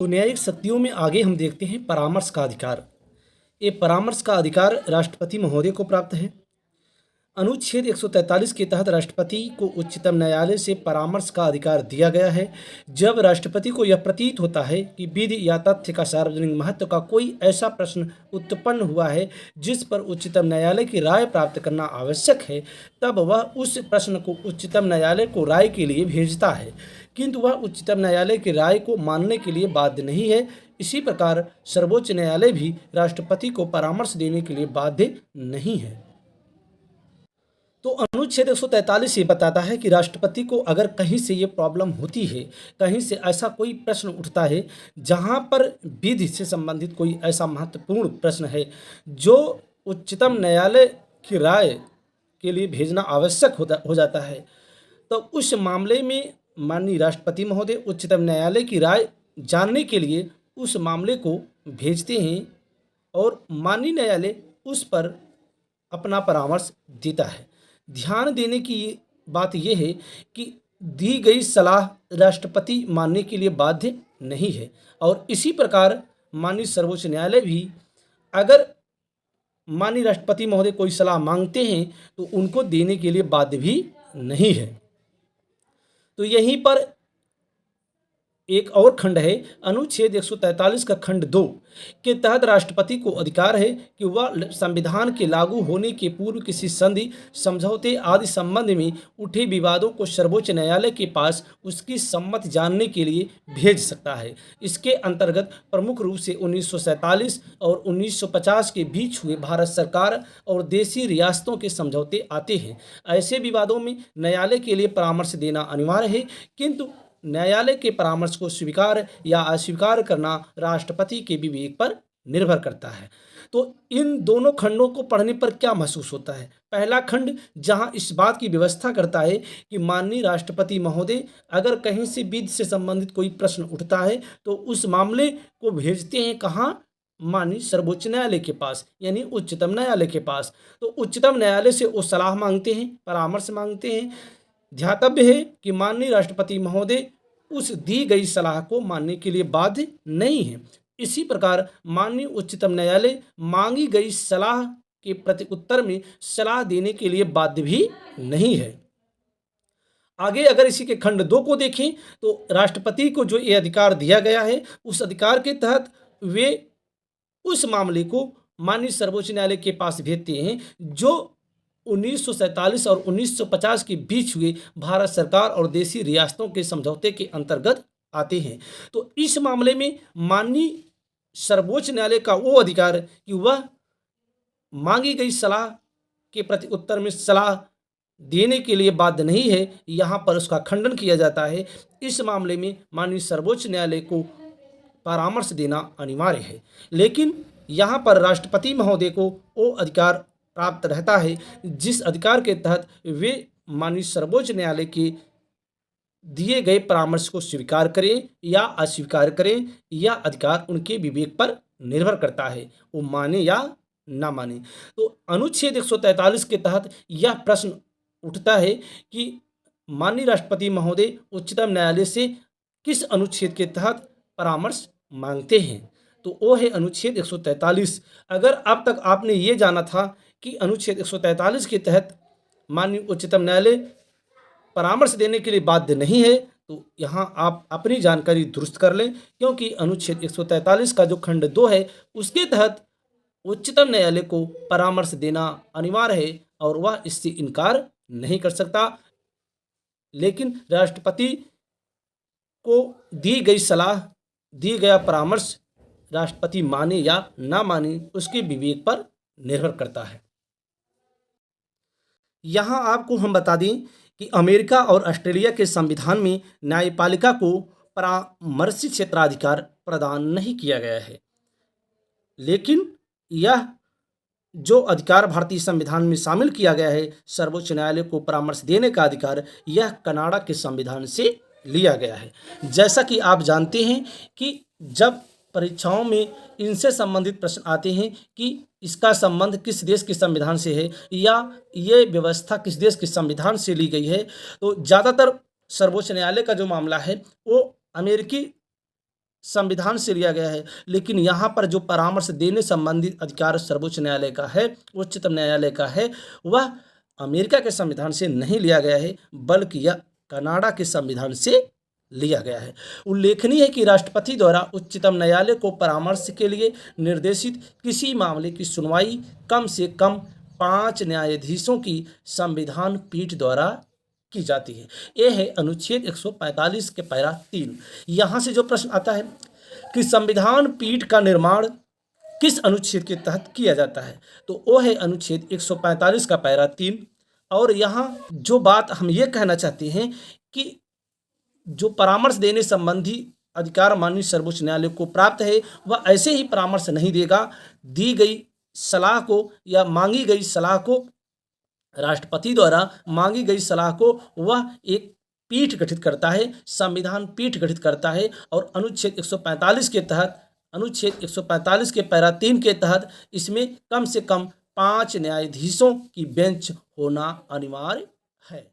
तो न्यायिक शक्तियों में आगे हम देखते हैं परामर्श का अधिकार। ये परामर्श का अधिकार राष्ट्रपति महोदय को प्राप्त है। अनुच्छेद 143 के तहत राष्ट्रपति को उच्चतम न्यायालय से परामर्श का अधिकार दिया गया है। जब राष्ट्रपति को यह प्रतीत होता है कि विधि या तथ्य का सार्वजनिक महत्व का कोई ऐसा प्रश्न उत्पन्न हुआ है जिस पर उच्चतम न्यायालय की राय प्राप्त करना आवश्यक है, तब वह उस प्रश्न को उच्चतम न्यायालय को राय के लिए भेजता है, किंतु वह उच्चतम न्यायालय की राय को मानने के लिए बाध्य नहीं है। इसी प्रकार सर्वोच्च न्यायालय भी राष्ट्रपति को परामर्श देने के लिए बाध्य नहीं है। तो अनुच्छेद 143 ये बताता है कि राष्ट्रपति को अगर कहीं से ये प्रॉब्लम होती है, कहीं से ऐसा कोई प्रश्न उठता है जहाँ पर विधि से संबंधित कोई ऐसा महत्वपूर्ण प्रश्न है जो उच्चतम न्यायालय की राय के लिए भेजना आवश्यक हो जाता है, तो उस मामले में माननीय राष्ट्रपति महोदय उच्चतम न्यायालय की राय जानने के लिए उस मामले को भेजते हैं और माननीय न्यायालय उस पर अपना परामर्श देता है। ध्यान देने की बात यह है कि दी गई सलाह राष्ट्रपति मानने के लिए बाध्य नहीं है और इसी प्रकार माननीय सर्वोच्च न्यायालय भी अगर माननीय राष्ट्रपति महोदय कोई सलाह मांगते हैं तो उनको देने के लिए बाध्य भी नहीं है। तो यहीं पर एक और खंड है, अनुच्छेद 143 का खंड 2 के तहत राष्ट्रपति को अधिकार है कि वह संविधान के लागू होने के पूर्व किसी संधि, समझौते आदि संबंध में उठे विवादों को सर्वोच्च न्यायालय के पास उसकी सम्मति जानने के लिए भेज सकता है। इसके अंतर्गत प्रमुख रूप से 1947 और 1950 के बीच हुए भारत सरकार और देशी रियासतों के समझौते आते हैं। ऐसे विवादों में न्यायालय के लिए परामर्श देना अनिवार्य है, किंतु न्यायालय के परामर्श को स्वीकार या अस्वीकार करना राष्ट्रपति के विवेक पर निर्भर करता है। तो इन दोनों खंडों को पढ़ने पर क्या महसूस होता है? पहला खंड जहां इस बात की व्यवस्था करता है कि माननीय राष्ट्रपति महोदय अगर कहीं से विधि से संबंधित कोई प्रश्न उठता है तो उस मामले को भेजते हैं कहाँ? माननीय सर्वोच्च न्यायालय के पास, यानी उच्चतम न्यायालय के पास। तो उच्चतम न्यायालय से वो सलाह मांगते हैं, परामर्श मांगते हैं। ध्यातव्य है कि माननीय राष्ट्रपति महोदय उस दी गई सलाह को मानने के लिए बाध्य नहीं है। इसी प्रकार माननीय उच्चतम न्यायालय मांगी गई सलाह के प्रत्युत्तर में सलाह देने के लिए बाध्य भी नहीं है। आगे अगर इसी के खंड 2 को देखें तो राष्ट्रपति को जो ये अधिकार दिया गया है, उस अधिकार के तहत वे उस मामले को माननीय सर्वोच्च न्यायालय के पास भेजते हैं जो 1947 और 1950 के बीच हुए भारत सरकार और देशी रियासतों के समझौते के अंतर्गत आते हैं। तो इस मामले में माननीय सर्वोच्च न्यायालय का वो अधिकार कि वह मांगी गई सलाह के प्रति उत्तर में सलाह देने के लिए बाध्य नहीं है, यहाँ पर उसका खंडन किया जाता है। इस मामले में माननीय सर्वोच्च न्यायालय को परामर्श देना अनिवार्य है, लेकिन यहाँ पर राष्ट्रपति महोदय को वो अधिकार प्राप्त रहता है जिस अधिकार के तहत वे माननीय सर्वोच्च न्यायालय के दिए गए परामर्श को स्वीकार करें या अस्वीकार करें, यह अधिकार उनके विवेक पर निर्भर करता है, वो माने या ना माने। तो अनुच्छेद 143 के तहत यह प्रश्न उठता है कि माननीय राष्ट्रपति महोदय उच्चतम न्यायालय से किस अनुच्छेद के तहत परामर्श मांगते हैं, तो वो है अनुच्छेद 143। अगर अब तक आपने ये जाना था कि अनुच्छेद 143 के तहत माननीय उच्चतम न्यायालय परामर्श देने के लिए बाध्य नहीं है, तो यहाँ आप अपनी जानकारी दुरुस्त कर लें, क्योंकि अनुच्छेद 143 का जो खंड 2 है उसके तहत उच्चतम न्यायालय को परामर्श देना अनिवार्य है और वह इससे इनकार नहीं कर सकता। लेकिन राष्ट्रपति को दी गई सलाह, दी गया परामर्श राष्ट्रपति माने या ना माने उसके विवेक पर निर्भर करता है। यहाँ आपको हम बता दें कि अमेरिका और ऑस्ट्रेलिया के संविधान में न्यायपालिका को परामर्शी क्षेत्राधिकार प्रदान नहीं किया गया है, लेकिन यह जो अधिकार भारतीय संविधान में शामिल किया गया है, सर्वोच्च न्यायालय को परामर्श देने का अधिकार, यह कनाडा के संविधान से लिया गया है। जैसा कि आप जानते हैं कि जब परीक्षाओं में इनसे संबंधित प्रश्न आते हैं कि इसका संबंध किस देश के संविधान से है या ये व्यवस्था किस देश के संविधान से ली गई है, तो ज़्यादातर सर्वोच्च न्यायालय का जो मामला है वो अमेरिकी संविधान से लिया गया है, लेकिन यहाँ पर जो परामर्श देने संबंधी अधिकार सर्वोच्च न्यायालय का है, उच्चतम न्यायालय का है, वह अमेरिका के संविधान से नहीं लिया गया है, बल्कि यह कनाडा के संविधान से लिया गया है। उल्लेखनीय है कि राष्ट्रपति द्वारा उच्चतम न्यायालय को परामर्श के लिए निर्देशित किसी मामले की सुनवाई कम से कम 5 न्यायाधीशों की संविधान पीठ द्वारा की जाती है। यह है अनुच्छेद 145 के पैरा 3। यहाँ से जो प्रश्न आता है कि संविधान पीठ का निर्माण किस अनुच्छेद के तहत किया जाता है, तो वो है अनुच्छेद 145 का पैरा 3। और यहाँ जो बात हम ये कहना चाहते हैं कि जो परामर्श देने संबंधी अधिकार माननीय सर्वोच्च न्यायालय को प्राप्त है, वह ऐसे ही परामर्श नहीं देगा। दी गई सलाह को या मांगी गई सलाह को, राष्ट्रपति द्वारा मांगी गई सलाह को वह एक पीठ गठित करता है, संविधान पीठ गठित करता है। और अनुच्छेद 145 के तहत, अनुच्छेद 145 के पैरा 3 के तहत इसमें कम से कम 5 न्यायाधीशों की बेंच होना अनिवार्य है।